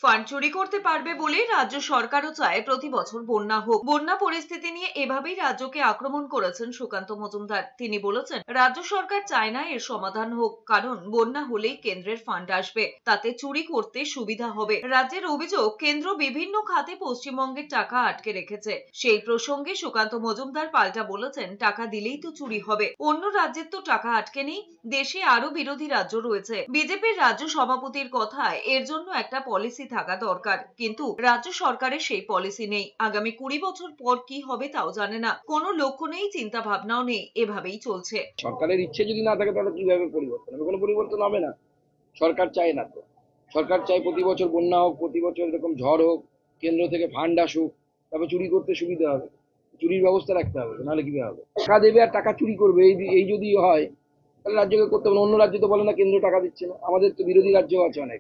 Fund চুরি করতে পারবে বলেই রাজ্য সরকারও চায় প্রতি বছর বন্যা হোক। বন্যা পরিস্থিতি নিয়ে এভাবেই রাজ্যকে আক্রমণ করেছেন সুকান্ত মজুমদার। তিনি বলেছেন, রাজ্য সরকার চায় না এর সমাধান হোক, কারণ বন্যা হলেই কেন্দ্রের ফান্ড আসবে, তাতে চুরি করতে সুবিধা হবে। রাজ্যের অভিযোগ, কেন্দ্র বিভিন্ন খাতে পশ্চিমবঙ্গের টাকা আটকে রেখেছে। সেই প্রসঙ্গে সুকান্ত মজুমদার পাল্টা বলেছেন, টাকা দিলেই তো চুরি হবে, অন্য রাজ্যের তো টাকা আটকে নেই। দেশে আরো বিরোধী রাজ্য রয়েছে, বিজেপির রাজ্য সভাপতির কথায় এর জন্য একটা পলিসি থাকা দরকার, কিন্তু রাজ্য সরকারের সেই পলিসি নেই। আগামী 20 বছর পর কি হবে তাও জানে না, কোনো লক্ষ্য নেই, চিন্তা ভাবনাও নেই, এভাবেই চলছে। সরকারের ইচ্ছে যদি না থাকে তাহলে কিভাবে পরিবর্তন হবে? কোনো পরিবর্তন হবে না। সরকার চায় না তো। সরকার চায় প্রতি বছর বন্যা হোক, প্রতি বছর এরকম ঝড় হোক, কেন্দ্র থেকে ফান্ড আসুক, তারপর চুরি করতে সুবিধা হবে। চুরির ব্যবস্থা রাখতে হবে, নাহলে কিভাবে হবে? টাকা দেবে আর টাকা চুরি করবে, এই যদি হয় তাহলে রাজ্যকে করতে হবে। অন্য রাজ্য তো বলে না কেন্দ্র টাকা দিচ্ছে না, আমাদের তো বিরোধী রাজ্য আছে অনেক।